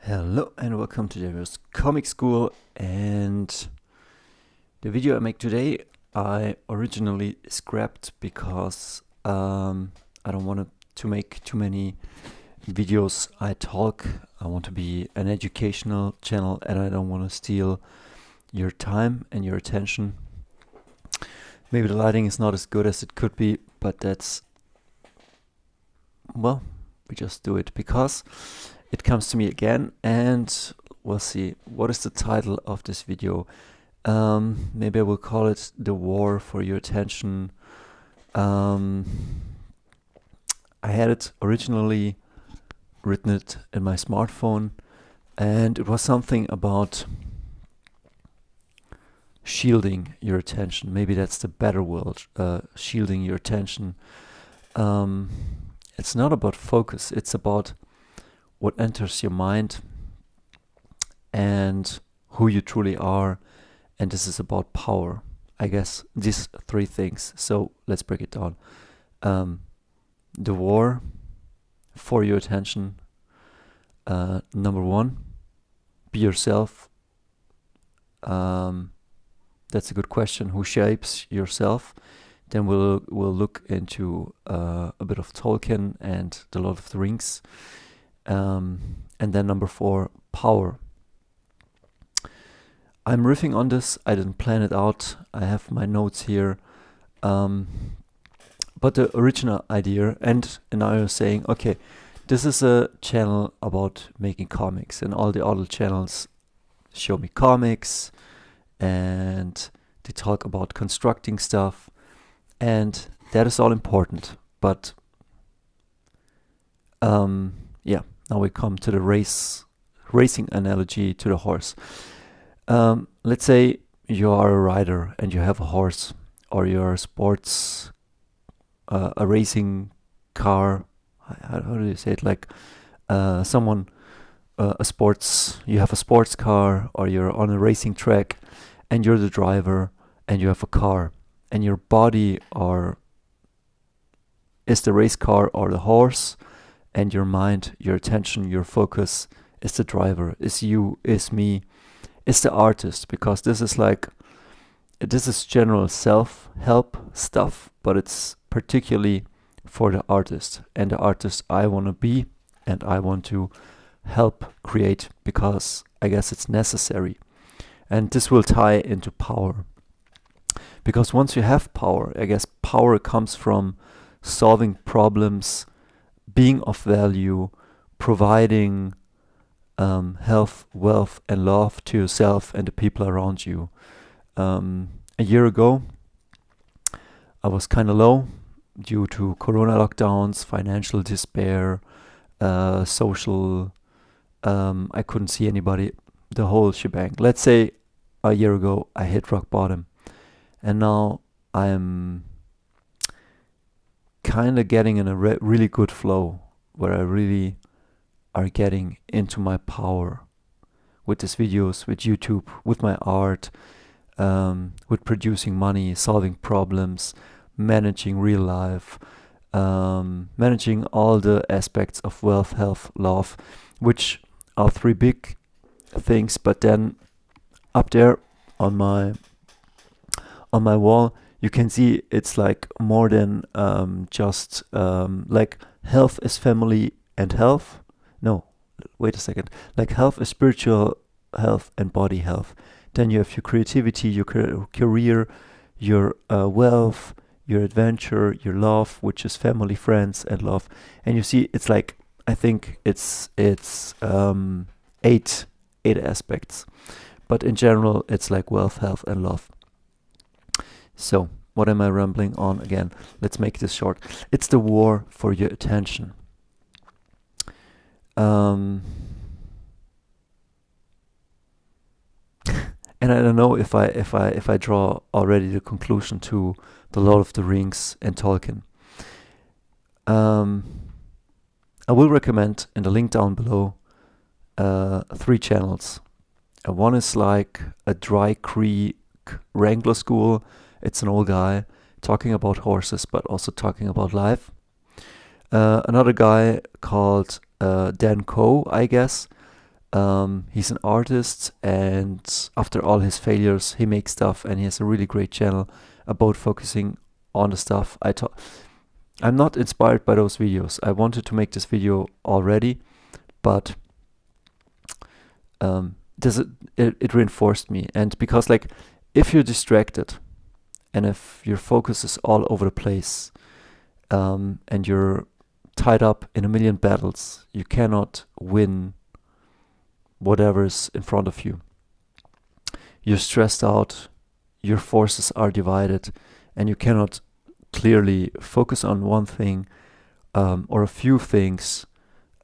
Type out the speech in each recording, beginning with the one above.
Hello and welcome to Dario's Comic School, and the video I make today I originally scrapped because I don't want to make too many videos. I want to be an educational channel and I don't want to steal your time and your attention. Maybe the lighting is not as good as it could be, but we just do it because it comes to me again, and we'll see. What is the title of this video? Maybe I will call it The War for Your Attention. I had it originally written it in my smartphone, and it was something about shielding your attention. Maybe that's the better word, shielding your attention. It's not about focus, it's about what enters your mind and who you truly are, and this is about power. I guess these three things. So let's break it down. The war for your attention. Number one, be yourself. That's a good question. Who shapes yourself? Then we'll look into a bit of Tolkien and the Lord of the Rings. And then number 4, power. I'm riffing on this. I didn't plan it out. I have my notes here. But the original idea, and now you're saying, okay, this is a channel about making comics, and all the other channels show me comics, and they talk about constructing stuff, and that is all important. But now we come to the racing analogy to the horse. Let's say you are a rider and you have a horse, or you're a racing car. How do you say it? Like you have a sports car, or you're on a racing track and you're the driver and you have a car, and your body is the race car or the horse, and your mind, your attention, your focus is the driver, is you, is me, is the artist. Because this is general self-help stuff, but it's particularly for the artist, and the artist I want to be and I want to help create, because I guess it's necessary. And this will tie into power, because once you have power, I guess power comes from solving problems, being of value, providing health, wealth, and love to yourself and the people around you. A year ago, I was kind of low due to corona lockdowns, financial despair, social. I couldn't see anybody, the whole shebang. Let's say a year ago, I hit rock bottom, and now I'm kind of getting in a really good flow where I really are getting into my power with these videos, with YouTube, with my art, with producing money, solving problems, managing real life, managing all the aspects of wealth, health, love, which are 3 big things. But then up there on my wall, you can see it's like more than just like health is family and health. No, wait a second. Like health is spiritual health and body health. Then you have your creativity, your career, your wealth, your adventure, your love, which is family, friends, and love. And you see, it's like, I think it's 8 aspects. But in general, it's like wealth, health, and love. So, what am I rambling on again? Let's make this short. It's the war for your attention. And I don't know if I draw already the conclusion to the Lord of the Rings and Tolkien. I will recommend in the link down below 3 channels. One is like a Dry Creek Wrangler School. It's an old guy talking about horses, but also talking about life. Another guy called Dan Coe, I guess. He's an artist, and after all his failures, he makes stuff, and he has a really great channel about focusing on the stuff. I'm not inspired by those videos. I wanted to make this video already, but it reinforced me. And because like, if you're distracted and if your focus is all over the place, and you're tied up in a million battles, you cannot win whatever's in front of you. You're stressed out, your forces are divided, and you cannot clearly focus on one thing, or a few things,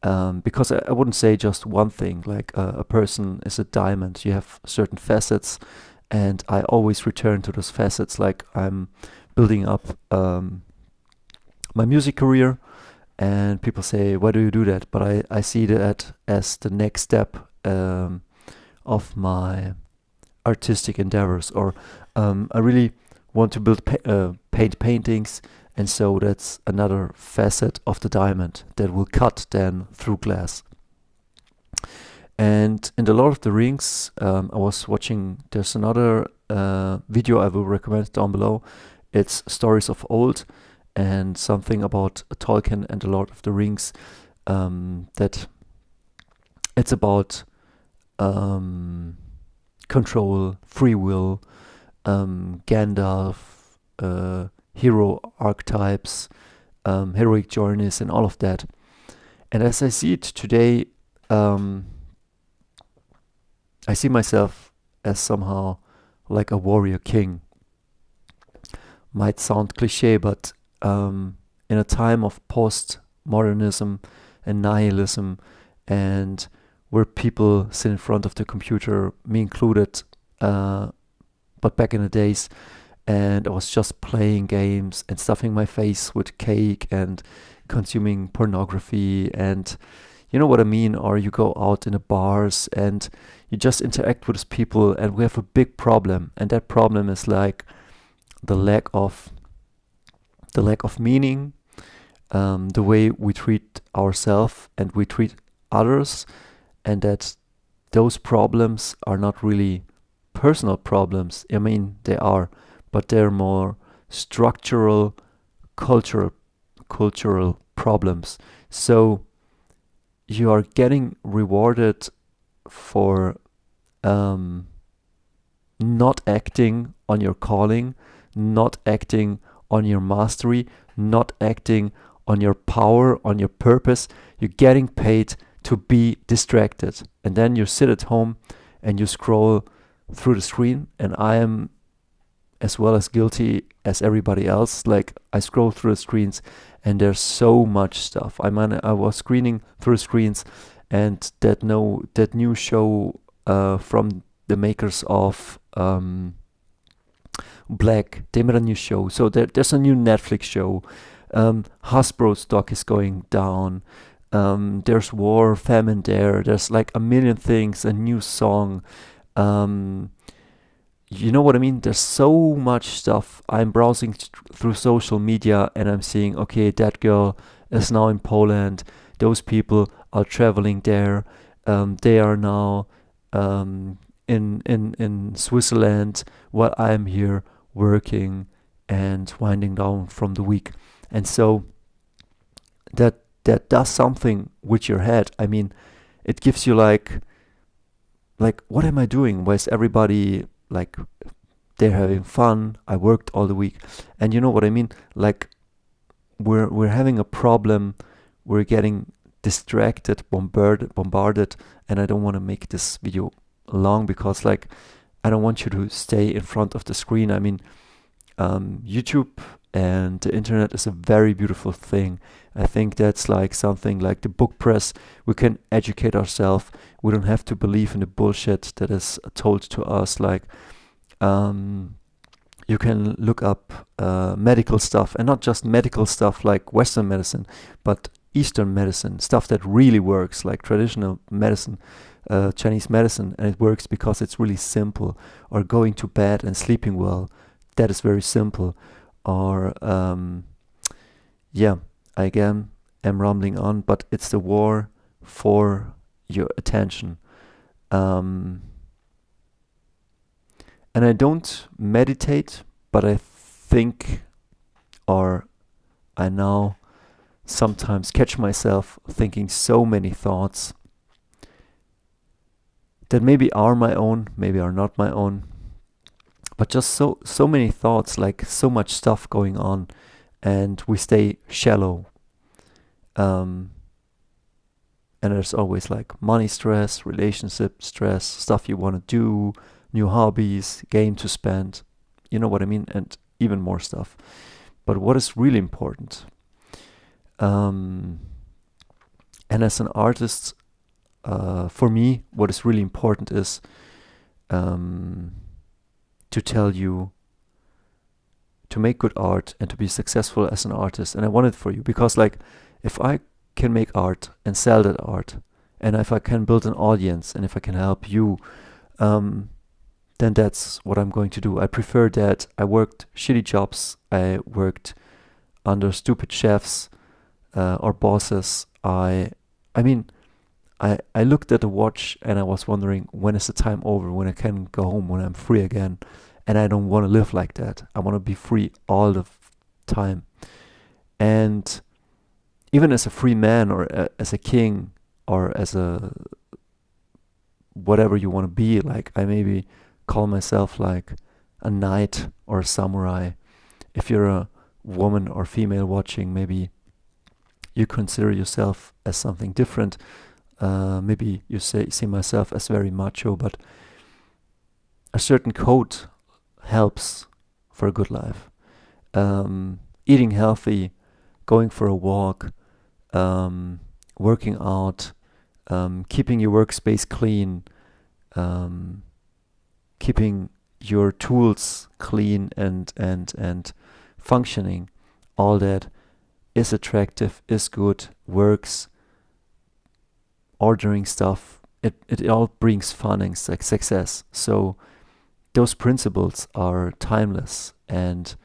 because I wouldn't say just one thing. Like a person is a diamond. You have certain facets, and I always return to those facets. Like I'm building up my music career, and people say, why do you do that? But I see that as the next step of my artistic endeavors, or I really want to build paint paintings, and so that's another facet of the diamond that will cut then through glass. And in The Lord of the Rings, I was watching, there's another video I will recommend down below. It's Stories of Old, and something about Tolkien and The Lord of the Rings, that it's about control, free will, Gandalf, hero archetypes, heroic journeys, and all of that. And as I see it today, I see myself as somehow like a warrior king. Might sound cliche, but in a time of post-modernism and nihilism, and where people sit in front of the computer, me included, but back in the days, and I was just playing games and stuffing my face with cake and consuming pornography, and you know what I mean? Or you go out in the bars and you just interact with people, and we have a big problem, and that problem is like the lack of meaning, the way we treat ourselves and we treat others, and that those problems are not really personal problems. I mean, they are, but they're more structural, cultural problems. So you are getting rewarded for not acting on your calling, not acting on your mastery, not acting on your power, on your purpose. You're getting paid to be distracted. And then you sit at home and you scroll through the screen, and I am as well as guilty as everybody else. Like, I scroll through the screens and there's so much stuff. I was screening through the screens, and that new show from the makers of Black, they made a new show. So there's a new Netflix show. Hasbro stock is going down. There's war, famine there. There's like a million things, a new song. You know what I mean? There's so much stuff. I'm browsing through social media, and I'm seeing, okay, that girl is now in Poland. Those people are traveling there. They are now in Switzerland, while I'm here working and winding down from the week. And so that does something with your head. I mean, it gives you like what am I doing? Why is everybody like, they're having fun? I worked all the week. And you know what I mean? Like, we're having a problem. We're getting distracted, bombarded, and I don't want to make this video long, because like, I don't want you to stay in front of the screen. I mean, YouTube and the internet is a very beautiful thing. I think that's like something like the book press. We can educate ourselves. We don't have to believe in the bullshit that is told to us. Like, you can look up medical stuff, and not just medical stuff like Western medicine, but Eastern medicine, stuff that really works, like traditional medicine, Chinese medicine, and it works because it's really simple. Or going to bed and sleeping well, that is very simple. Or I again am rambling on, but it's the war for your attention. Um, and I don't meditate, but I think, or I now sometimes catch myself thinking so many thoughts that maybe are my own, maybe are not my own, but just so many thoughts, like so much stuff going on, and we stay shallow. Um, and there's always like money stress, relationship stress, stuff you want to do, new hobbies, game to spend, you know what I mean, and even more stuff. But what is really important? And as an artist, for me, what is really important is to tell you to make good art and to be successful as an artist. And I want it for you because, like, if I can make art and sell that art, and if I can build an audience, and if I can help you, then that's what I'm going to do. I prefer that. I worked shitty jobs. I worked under stupid chefs or bosses. I mean, I looked at the watch and I was wondering, when is the time over, when I can go home, when I'm free again. And I don't want to live like that. I want to be free all the time. And even as a free man, or as a king, or as a whatever you want to be, like, I maybe call myself like a knight or a samurai. If you're a woman or female watching, maybe you consider yourself as something different. Maybe you see myself as very macho, but a certain code helps for a good life. Eating healthy, going for a walk, working out, keeping your workspace clean, keeping your tools clean and functioning, all that is attractive, is good, works. Ordering stuff, it all brings fun and success. So those principles are timeless, and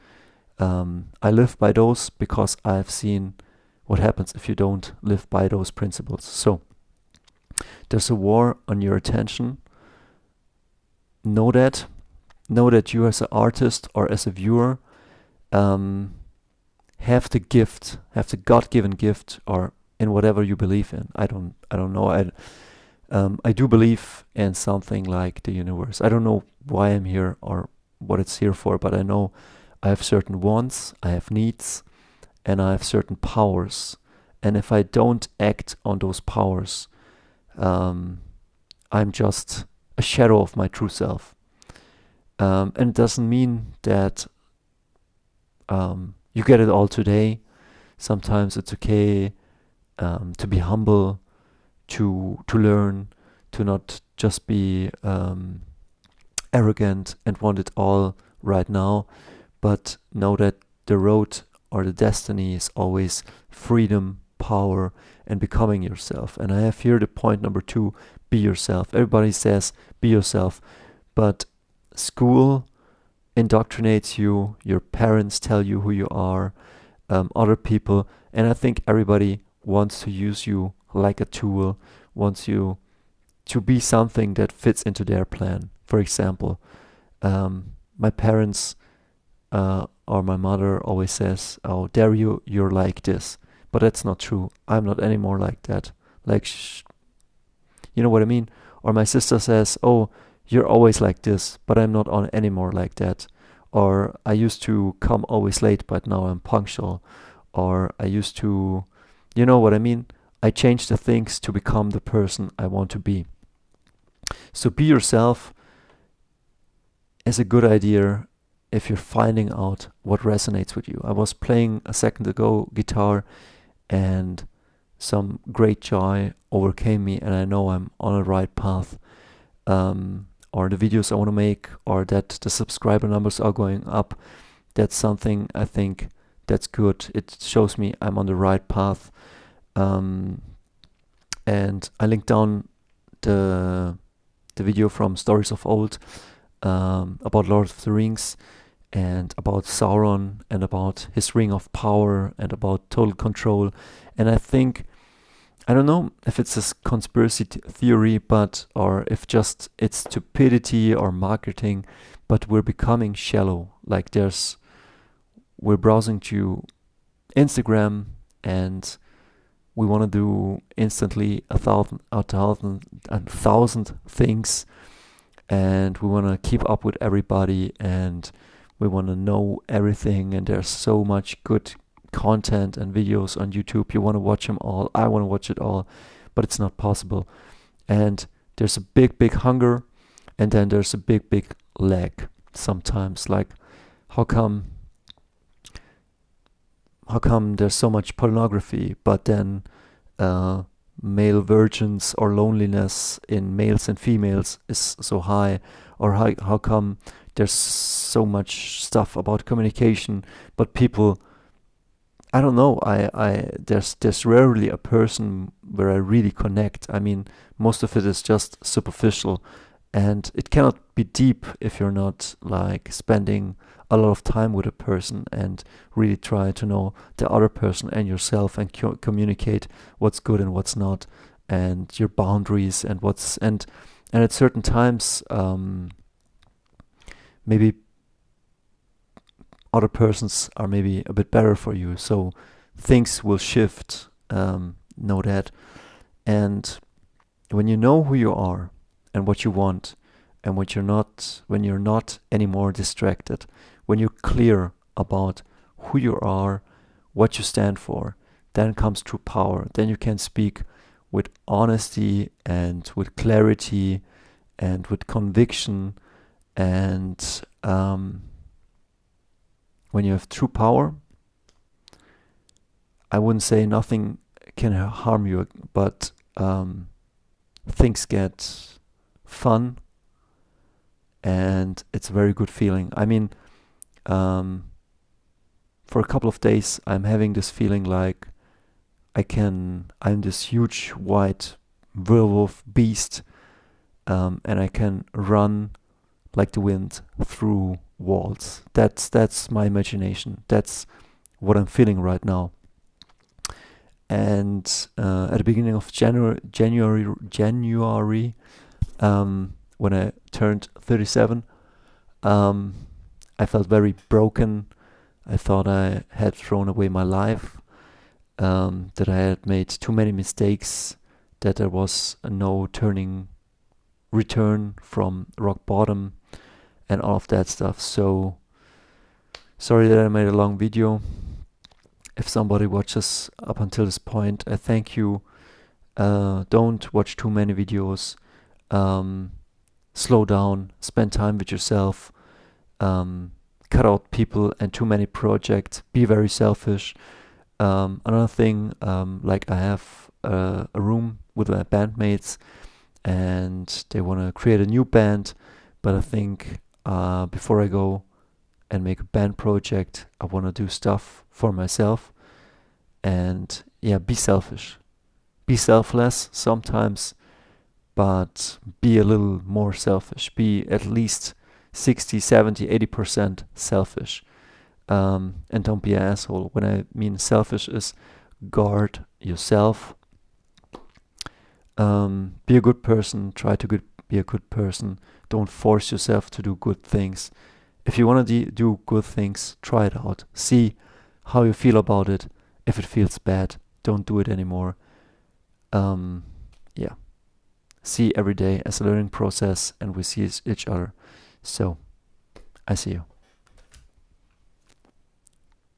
I live by those because I've seen what happens if you don't live by those principles. So there's a war on your attention. Know that you as an artist or as a viewer have the gift, have the God-given gift, or in whatever you believe in. I don't know. I do believe in something like the universe. I don't know why I'm here or what it's here for, but I know I have certain wants, I have needs, and I have certain powers. And if I don't act on those powers, I'm just a shadow of my true self. And it doesn't mean that you get it all today. Sometimes it's okay to be humble, to learn, to not just be arrogant and want it all right now, but know that the road or the destiny is always freedom, power, and becoming yourself. And I have here the point number 2, be yourself. Everybody says be yourself, but school indoctrinates you, your parents tell you who you are, other people, and I think everybody wants to use you like a tool, wants you to be something that fits into their plan. For example, my parents or my mother always says, "Oh, Dario, you're like this," but that's not true. I'm not anymore like that. Like, you know what I mean? Or my sister says, "Oh, you're always like this," but I'm not on anymore like that. Or I used to come always late, but now I'm punctual. Or I used to, you know what I mean? I change the things to become the person I want to be. So be yourself is a good idea if you're finding out what resonates with you. I was playing a second ago guitar, and some great joy overcame me, and I know I'm on a right path. Or the videos I want to make, or that the subscriber numbers are going up. That's something I think that's good. It shows me I'm on the right path. And I linked down the video from Stories of Old about Lord of the Rings, and about Sauron, and about his ring of power, and about total control. And I think I don't know if it's a conspiracy theory, but or if just it's stupidity or marketing, but we're becoming shallow. Like we're browsing to Instagram and we want to do instantly a thousand things, and we want to keep up with everybody, and we want to know everything, and there's so much good content and videos on YouTube. You want to watch them all. I want to watch it all, but it's not possible. And there's a big hunger, and then there's a big lag sometimes. Like, how come there's so much pornography, but then male virgins or loneliness in males and females is so high? Or how come there's so much stuff about communication, but people, I don't know, there's rarely a person where I really connect. I mean, most of it is just superficial, and it cannot be deep if you're not like spending a lot of time with a person and really try to know the other person and yourself, and communicate what's good and what's not, and your boundaries, and and at certain times maybe other persons are maybe a bit better for you, so things will shift. Know that. And when you know who you are and what you want, and when you're not anymore distracted, when you're clear about who you are, what you stand for, then comes true power. Then you can speak with honesty and with clarity and with conviction. And when you have true power, I wouldn't say nothing can harm you, but things get fun, and it's a very good feeling. I mean, for a couple of days, I'm having this feeling like I'm this huge white werewolf beast, and I can run like the wind through walls. That's my imagination. That's what I'm feeling right now. And at the beginning of January, when I turned 37, I felt very broken. I thought I had thrown away my life, that I had made too many mistakes, that there was no return from rock bottom, and all of that stuff. So sorry that I made a long video. If somebody watches up until this point, I thank you. Don't watch too many videos. Slow down, spend time with yourself, cut out people and too many projects, be very selfish. Another thing, like I have a room with my bandmates, and they want to create a new band, but I think before I go and make a band project, I want to do stuff for myself. And yeah, be selfish, be selfless sometimes, but be a little more selfish. Be at least 60, 70, 80% selfish. And don't be an asshole. When I mean selfish is guard yourself. Be a good person. Try to be a good person. Don't force yourself to do good things. If you want to do good things, try it out. See how you feel about it. If it feels bad, don't do it anymore. Yeah. See every day as a learning process, and we see each other. So, I see you.